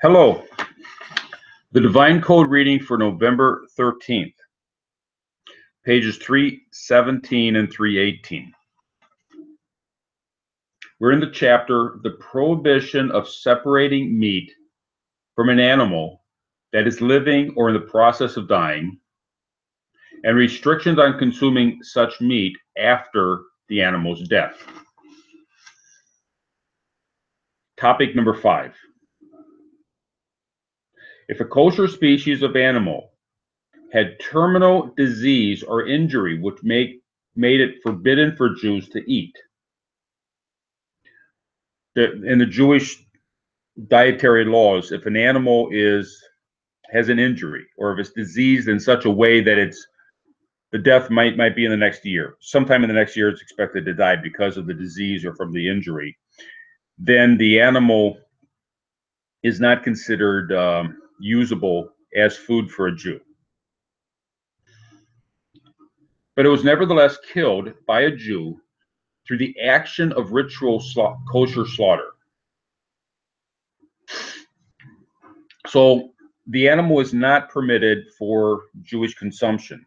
Hello. The Divine Code reading for November 13th, pages 317 and 318. We're in the chapter, The Prohibition of Separating Meat from an Animal that is living or in the process of dying, and restrictions on consuming such meat after the animal's death. Topic number 5. If a kosher species of animal had terminal disease or injury which made it forbidden for Jews to eat, in the Jewish dietary laws, if an animal has an injury or if it's diseased in such a way that the death might be in the next year, sometime in the next year it's expected to die because of the disease or from the injury, then the animal is not considered usable as food for a Jew. But it was nevertheless killed by a Jew through the action of ritual kosher slaughter. So the animal is not permitted for Jewish consumption.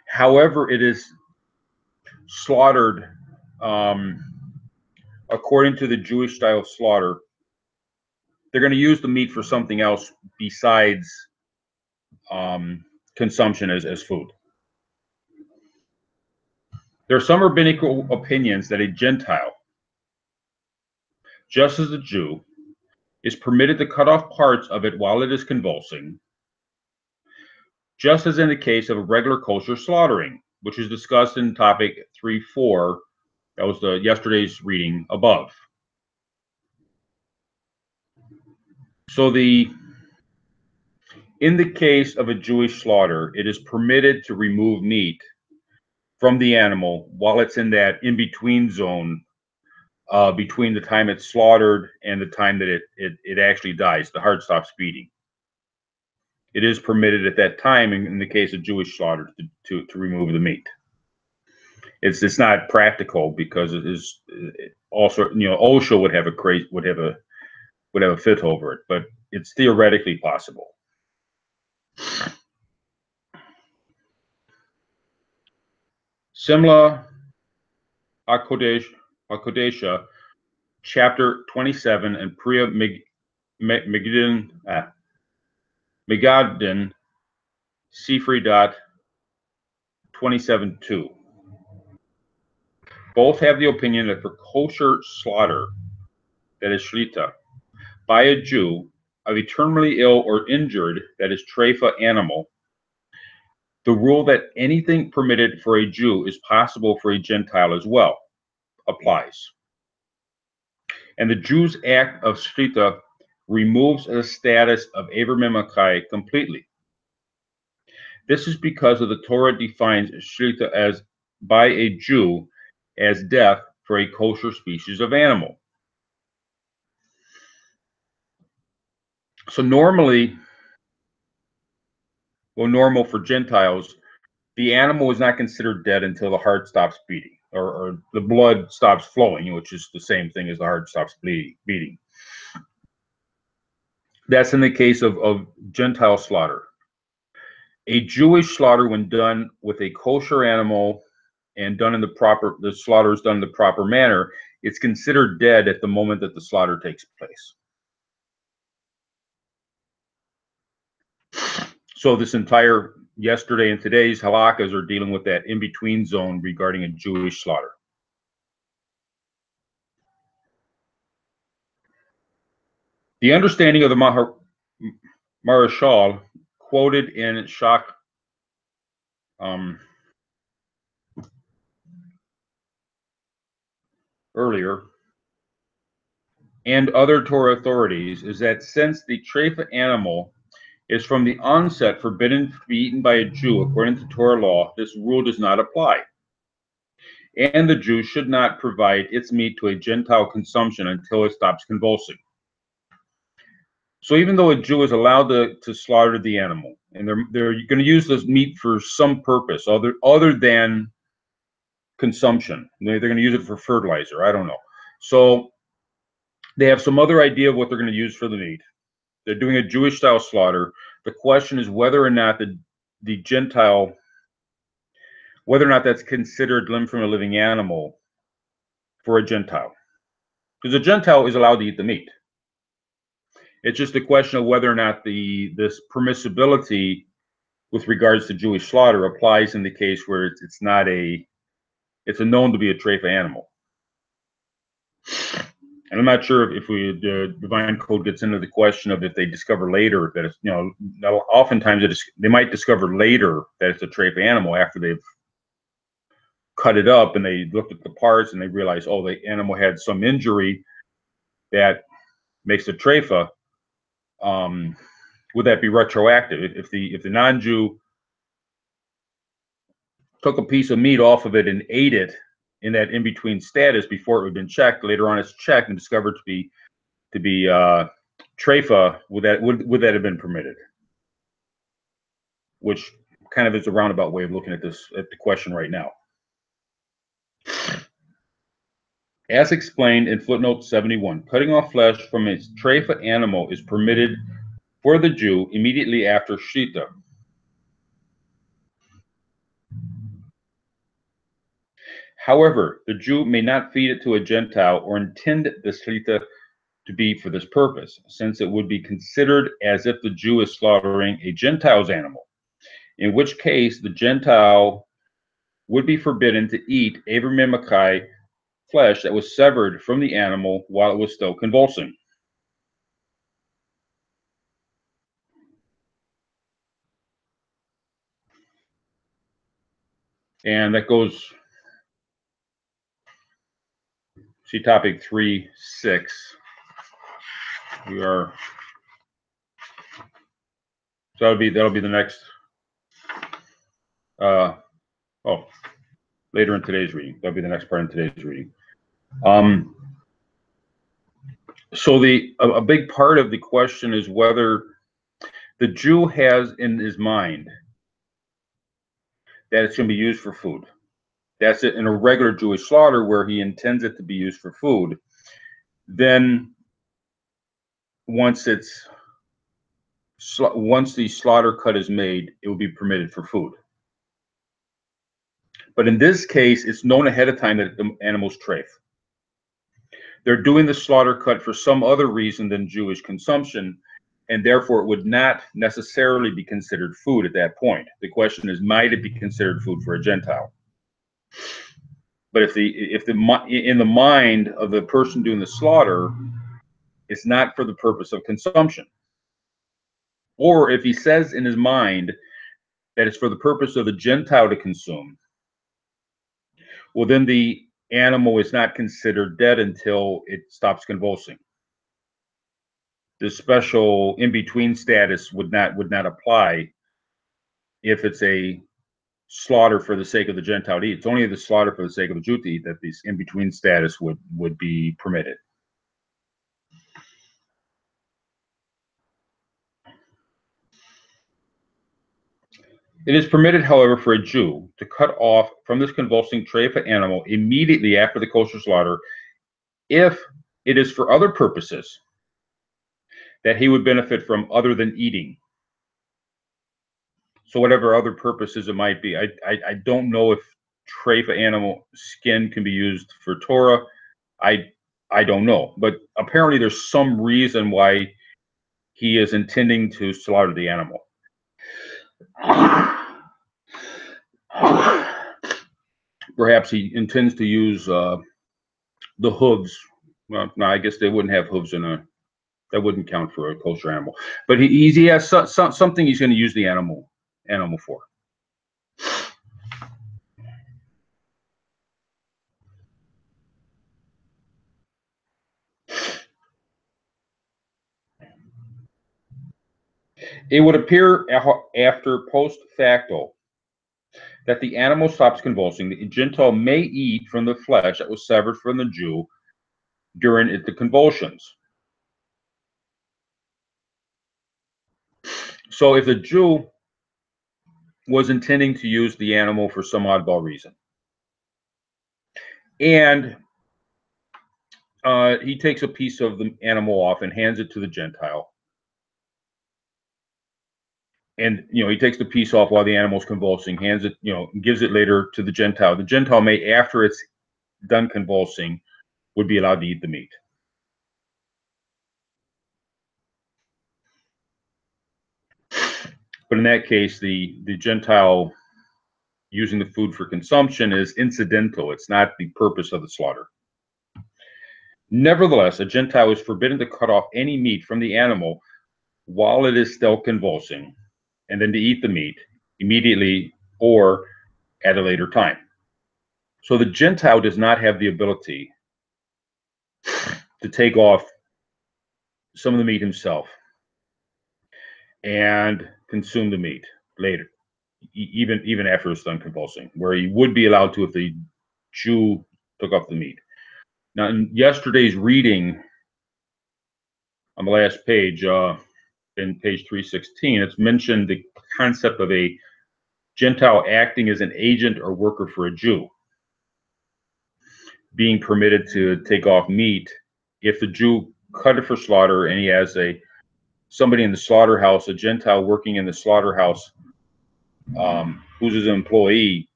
However, it is slaughtered according to the Jewish style of slaughter. They're going to use the meat for something else besides consumption as food. There are some rabbinical opinions that a Gentile, just as a Jew, is permitted to cut off parts of it while it is convulsing, just as in the case of a regular kosher slaughtering, which is discussed in topic 3.4. That was yesterday's reading above. So in the case of a Jewish slaughter, it is permitted to remove meat from the animal while it's in that in-between zone between the time it's slaughtered and the time that it actually dies, the heart stops beating. It is permitted at that time in the case of Jewish slaughter to remove the meat. It's not practical because it is also, OSHA would have a fit over it, but it's theoretically possible. Simla HaKodesha, chapter 27, and Priya Megadin, Sifri 27.2. Both have the opinion that for kosher slaughter, that is shlita, by a Jew of a terminally ill or injured, that is treifa, animal, the rule that anything permitted for a Jew is possible for a Gentile as well applies. And the Jew's act of shlita removes the status of Aver Memakai completely. This is because of the Torah defines shlita as by a Jew as death for a kosher species of animal. So normal for Gentiles, the animal is not considered dead until the heart stops beating or the blood stops flowing, which is the same thing as the heart stops beating. That's in the case of Gentile slaughter. A Jewish slaughter, when done with a kosher animal and the slaughter is done in the proper manner, it's considered dead at the moment that the slaughter takes place. So this entire yesterday and today's halakkas are dealing with that in-between zone regarding a Jewish slaughter. The understanding of the Marashal quoted in Shach earlier and other Torah authorities is that since the treifa animal is from the onset forbidden to be eaten by a Jew according to Torah law, this rule does not apply. And the Jew should not provide its meat to a Gentile consumption until it stops convulsing. So even though a Jew is allowed to slaughter the animal, and they're going to use this meat for some purpose other than consumption, they're going to use it for fertilizer, I don't know. So they have some other idea of what they're going to use for the meat. They're doing a Jewish style slaughter. The question is whether or not the Gentile, whether or not that's considered limb from a living animal for a Gentile. Because a Gentile is allowed to eat the meat. It's just a question of whether or not this permissibility with regards to Jewish slaughter applies in the case where it's a known to be a treifa animal. And I'm not sure if the divine code gets into the question of if they discover later that it's, oftentimes they might discover later that it's a treifa animal after they've cut it up and they looked at the parts and they realize, oh, the animal had some injury that makes it treifa. Would that be retroactive? If the non-Jew took a piece of meat off of it and ate it in that in-between status before it had been checked, later on it's checked and discovered to be treifa, would that have been permitted? Which kind of is a roundabout way of looking at the question right now. As explained in footnote 71, cutting off flesh from a treifa animal is permitted for the Jew immediately after shita. However, the Jew may not feed it to a Gentile or intend the shita to be for this purpose, since it would be considered as if the Jew is slaughtering a Gentile's animal, in which case the Gentile would be forbidden to eat Aver Mimikai flesh that was severed from the animal while it was still convulsing. And that goes, see topic 3.6. We are, so that'll be the next, later in today's reading. That'll be the next part in today's reading. So a big part of the question is whether the Jew has in his mind that it's going to be used for food. That's it in a regular Jewish slaughter where he intends it to be used for food. Then once the slaughter cut is made, it will be permitted for food. But in this case, it's known ahead of time that the animal's treif. They're doing the slaughter cut for some other reason than Jewish consumption, and therefore it would not necessarily be considered food at that point. The question is, might it be considered food for a Gentile? But if in the mind of the person doing the slaughter, it's not for the purpose of consumption. Or if he says in his mind that it's for the purpose of the Gentile to consume, well, then the animal is not considered dead until it stops convulsing. The special in-between status would not apply if it's a slaughter for the sake of the Gentile to eat. It's only the slaughter for the sake of the Jew to eat that this in-between status would be permitted. It is permitted, however, for a Jew to cut off from this convulsing treifa animal immediately after the kosher slaughter if it is for other purposes that he would benefit from other than eating. So whatever other purposes it might be. I don't know if treifa animal skin can be used for Torah. I don't know. But apparently there's some reason why he is intending to slaughter the animal. Perhaps he intends to use the hooves. Well, no, I guess they wouldn't have hooves that wouldn't count for a kosher animal. But he has something he's going to use the animal for. It would appear after post facto that the animal stops convulsing. The Gentile may eat from the flesh that was severed from the Jew during the convulsions. So if the Jew was intending to use the animal for some oddball reason, and he takes a piece of the animal off and hands it to the Gentile, and he takes the piece off while the animal's convulsing, hands it, gives it later to the Gentile. The Gentile may, after it's done convulsing, would be allowed to eat the meat. But in that case, the Gentile using the food for consumption is incidental. It's not the purpose of the slaughter. Nevertheless, a Gentile is forbidden to cut off any meat from the animal while it is still convulsing, and then to eat the meat immediately or at a later time. So the Gentile does not have the ability to take off some of the meat himself and consume the meat later, even after it's done convulsing, where he would be allowed to if the Jew took off the meat. Now, in yesterday's reading, on the last page, in page 316, it's mentioned the concept of a Gentile acting as an agent or worker for a Jew, being permitted to take off meat if the Jew cut it for slaughter and he has somebody in the slaughterhouse, a Gentile working in the slaughterhouse, who's his employee,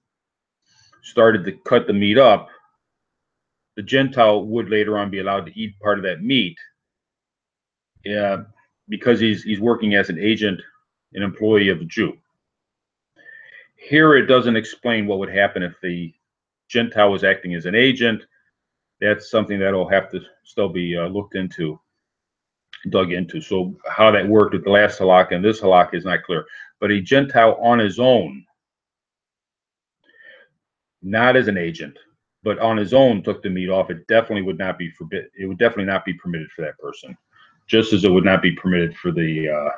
started to cut the meat up. The Gentile would later on be allowed to eat part of that meat, because he's working as an agent, an employee of the Jew. Here it doesn't explain what would happen if the Gentile was acting as an agent. That's something that'll have to still be looked into, dug into. So how that worked with the last halakha and this halakha is not clear. But a Gentile on his own, not as an agent, but on his own took the meat off, it definitely would not be forbidden. It would definitely not be permitted for that person, just as it would not be permitted for the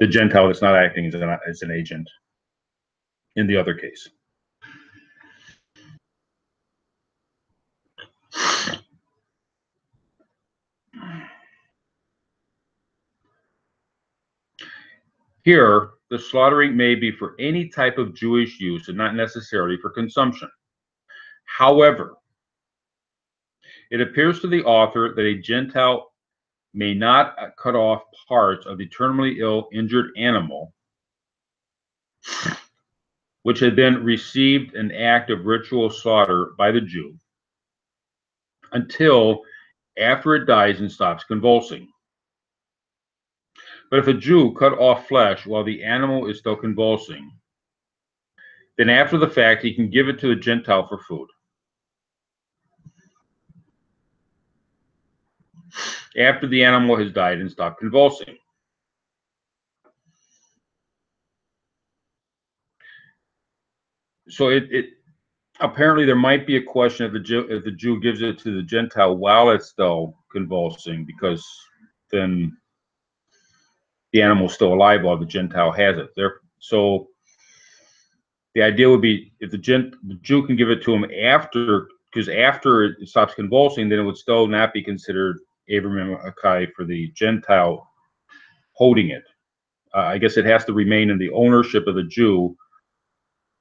Gentile that's not acting as an agent in the other case. Here, the slaughtering may be for any type of Jewish use and not necessarily for consumption. However, it appears to the author that a Gentile may not cut off parts of the terminally ill, injured animal which had been received an act of ritual slaughter by the Jew until after it dies and stops convulsing. But if a Jew cut off flesh while the animal is still convulsing, then after the fact he can give it to the Gentile for food. After the animal has died and stopped convulsing. So it apparently there might be a question if the Jew gives it to the Gentile while it's still convulsing, because then the animal's still alive while the Gentile has it. So the idea would be if the Jew can give it to him after, because after it stops convulsing, then it would still not be considered Abram Akai for the Gentile holding it. I guess it has to remain in the ownership of the Jew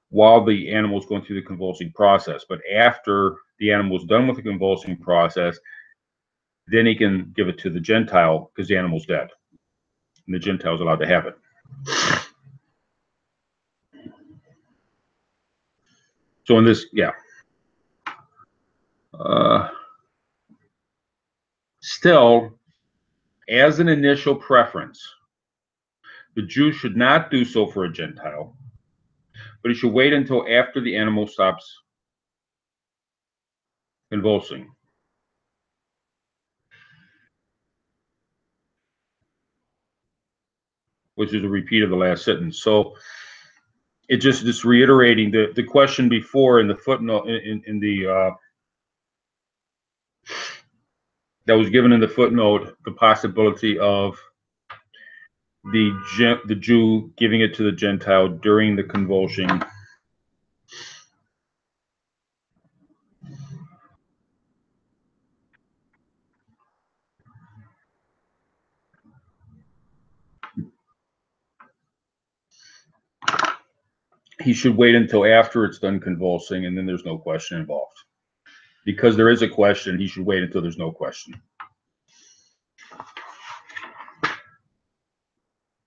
while the animal is going through the convulsing process. But after the animal is done with the convulsing process, then he can give it to the Gentile because the animal's dead. And the Gentile is allowed to have it. So in this, yeah. Still, as an initial preference, the Jew should not do so for a Gentile, but he should wait until after the animal stops convulsing. Which is a repeat of the last sentence. So it just reiterating the question before in the footnote in the that was given in the footnote, the possibility of the Jew giving it to the Gentile during the convulsion. He should wait until after it's done convulsing, and then there's no question involved. Because there is a question, he should wait until there's no question.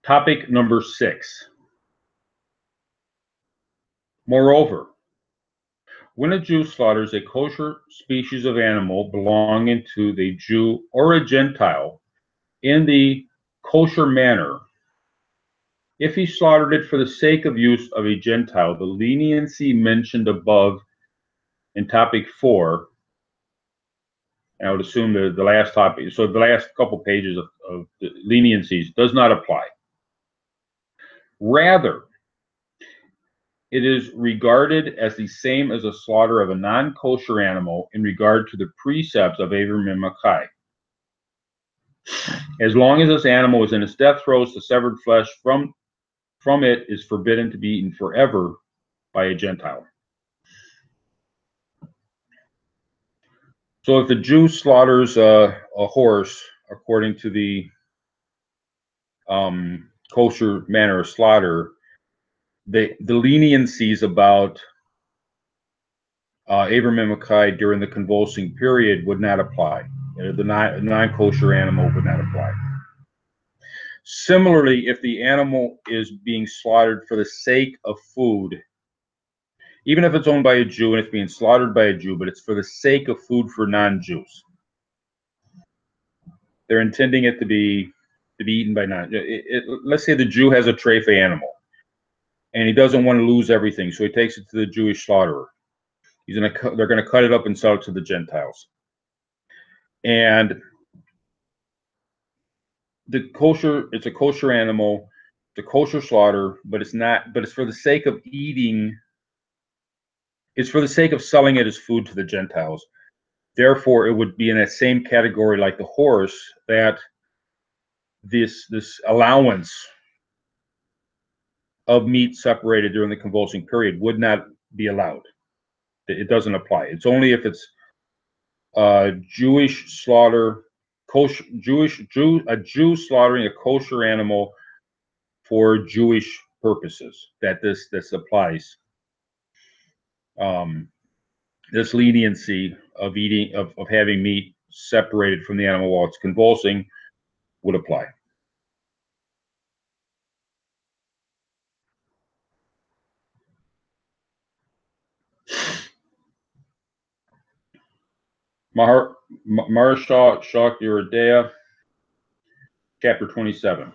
Topic number 6. Moreover, when a Jew slaughters a kosher species of animal belonging to the Jew or a Gentile in the kosher manner, if he slaughtered it for the sake of use of a Gentile, the leniency mentioned above in topic 4, and I would assume the last topic, so the last couple pages of the leniencies does not apply. Rather, it is regarded as the same as a slaughter of a non-kosher animal in regard to the precepts of Avram and Makai. As long as this animal is in its death throes, the severed flesh from it is forbidden to be eaten forever by a Gentile. So if the Jew slaughters a horse according to the kosher manner of slaughter, the leniencies about Avram and Makai during the convulsing period would not apply. The non-kosher animal would not apply. Similarly, if the animal is being slaughtered for the sake of food, even if it's owned by a Jew and it's being slaughtered by a Jew, but it's for the sake of food for non-Jews, they're intending it to be eaten by let's say the Jew has a treifa animal, and he doesn't want to lose everything, so he takes it to the Jewish slaughterer. They're going to cut it up and sell it to the Gentiles. And it's a kosher animal, it's a kosher slaughter, but it's for the sake of eating, it's for the sake of selling it as food to the Gentiles. Therefore, it would be in that same category like the horse, that this allowance of meat separated during the convulsing period would not be allowed. It doesn't apply. It's only if it's Jewish slaughter, a Jew slaughtering a kosher animal for Jewish purposes that this applies. This leniency of having meat separated from the animal while it's convulsing would apply. Maharsha Shaktiradaya, chapter 27.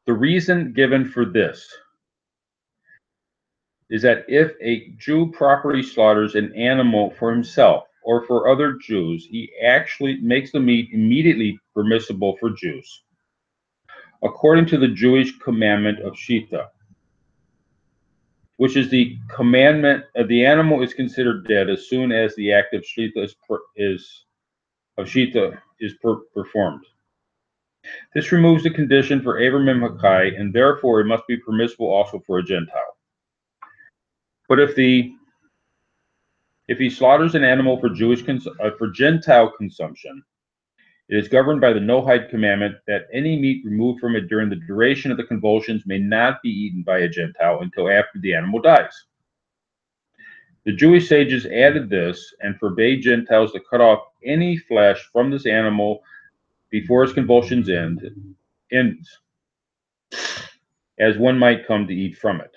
The reason given for this is that if a Jew properly slaughters an animal for himself or for other Jews, he actually makes the meat immediately permissible for Jews, according to the Jewish commandment of Shita, which is the commandment of the animal is considered dead as soon as the act of Shita is performed. This removes the condition for Avram and Makai, and therefore it must be permissible also for a Gentile. But if he slaughters an animal for Gentile consumption, it is governed by the no-hide commandment that any meat removed from it during the duration of the convulsions may not be eaten by a Gentile until after the animal dies. The Jewish sages added this and forbade Gentiles to cut off any flesh from this animal before its convulsions ends, as one might come to eat from it.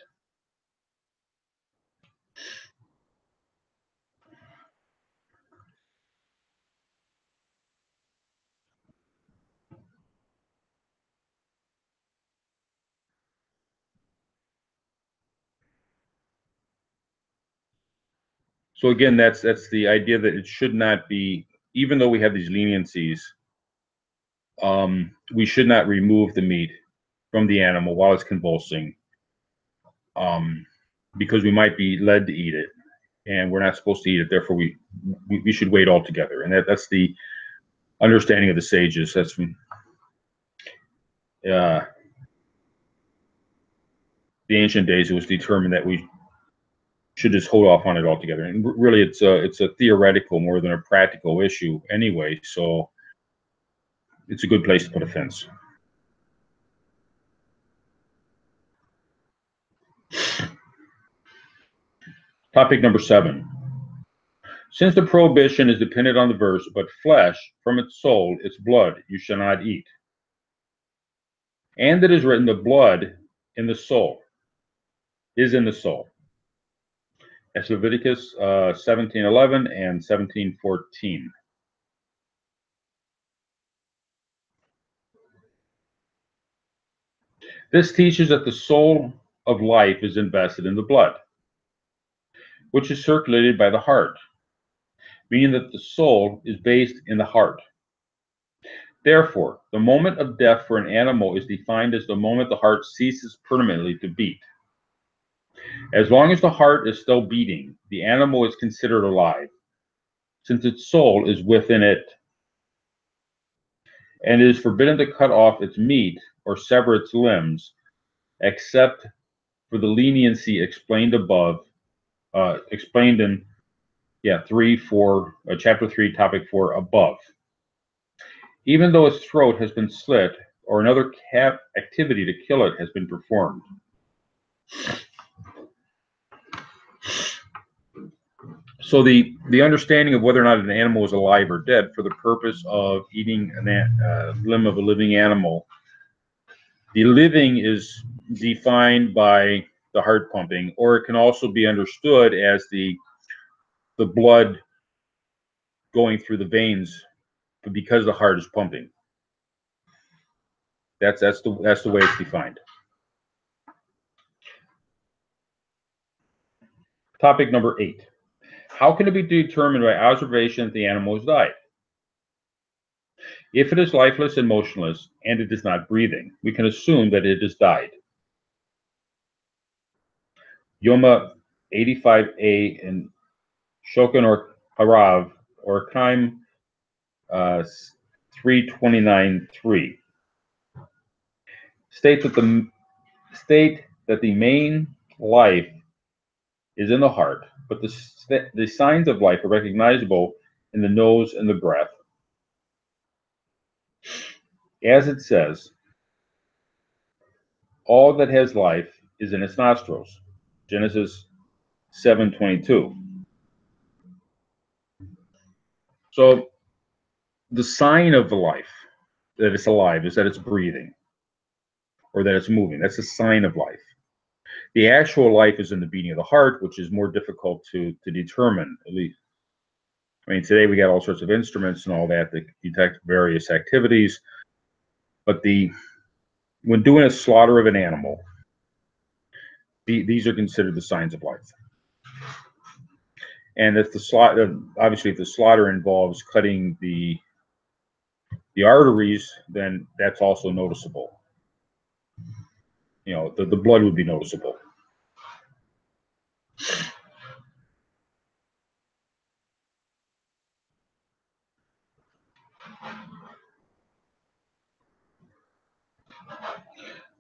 So again, that's the idea that it should not be, even though we have these leniencies, we should not remove the meat from the animal while it's convulsing, because we might be led to eat it, and we're not supposed to eat it. Therefore, we should wait altogether. And that's the understanding of the sages. That's from the ancient days. It was determined that we should just hold off on it altogether. And really, it's a theoretical more than a practical issue anyway. So it's a good place to put a fence. Topic number 7. Since the prohibition is dependent on the verse, but flesh from its soul, its blood, you shall not eat. And it is written, the blood in the soul is in the soul. That's Leviticus 17:11 and 17:14. This teaches that the soul of life is invested in the blood, which is circulated by the heart, meaning that the soul is based in the heart. Therefore, the moment of death for an animal is defined as the moment the heart ceases permanently to beat. As long as the heart is still beating, the animal is considered alive, since its soul is within it, and it is forbidden to cut off its meat or sever its limbs, except for the leniency explained above, explained in chapter 3, topic 4 above. Even though its throat has been slit or another activity to kill it has been performed. So the understanding of whether or not an animal is alive or dead for the purpose of eating a limb of a living animal, the living is defined by the heart pumping, or it can also be understood as the blood going through the veins because the heart is pumping. That's the way it's defined. Topic number 8. How can it be determined by observation that the animal has died? If it is lifeless and motionless, and it is not breathing, we can assume that it has died. Yoma 85a and Shokan or Harav or Kaim 329.3 state that the main life is in the heart, but the signs of life are recognizable in the nose and the breath. As it says, all that has life is in its nostrils. Genesis 7:22. So the sign of the life that it's alive is that it's breathing or that it's moving. That's a sign of life. The actual life is in the beating of the heart, which is more difficult to determine, at least. I mean, today we got all sorts of instruments and all that detect various activities, but when doing a slaughter of an animal, these are considered the signs of life. And if the slaughter involves cutting the arteries, then that's also noticeable. You know, the blood would be noticeable.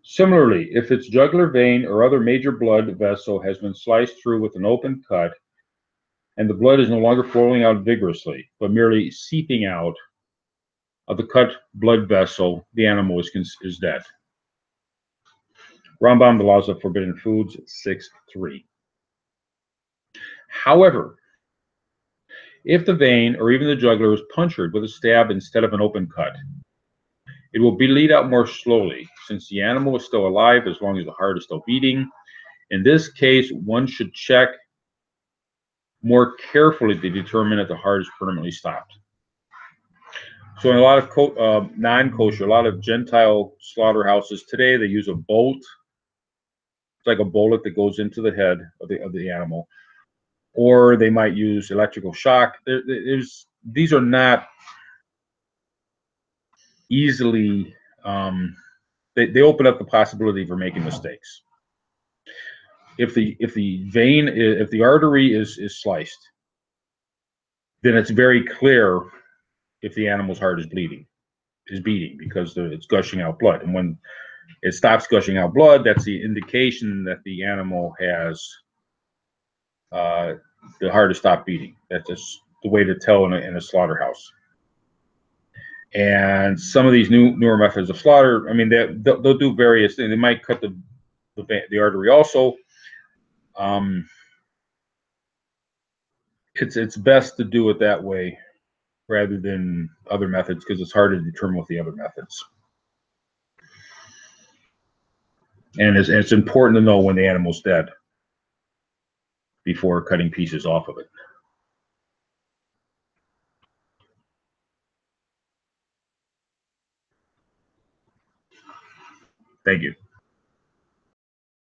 Similarly, if its jugular vein or other major blood vessel has been sliced through with an open cut, and the blood is no longer flowing out vigorously, but merely seeping out of the cut blood vessel, the animal is dead. Rambam, The Laws of Forbidden Foods, 6:3. However, if the vein or even the jugular is punctured with a stab instead of an open cut, it will bleed out more slowly, since the animal is still alive as long as the heart is still beating. In this case, one should check more carefully to determine if the heart is permanently stopped. So in a lot of non-kosher, a lot of Gentile slaughterhouses today, they use a bolt. It's like a bullet that goes into the head of the animal, or they might use electrical shock. These are not easily. They open up the possibility for making mistakes. If the artery is sliced, then it's very clear if the animal's heart is beating, because it's gushing out blood. And when it stops gushing out blood, that's the indication that the animal has the heart has stopped beating. That's just the way to tell in a slaughterhouse. And some of these newer methods of slaughter, I mean, they'll do various things. They might cut the artery also. It's best to do it that way rather than other methods, because it's hard to determine with the other methods. And it's important to know when the animal's dead before cutting pieces off of it. Thank you.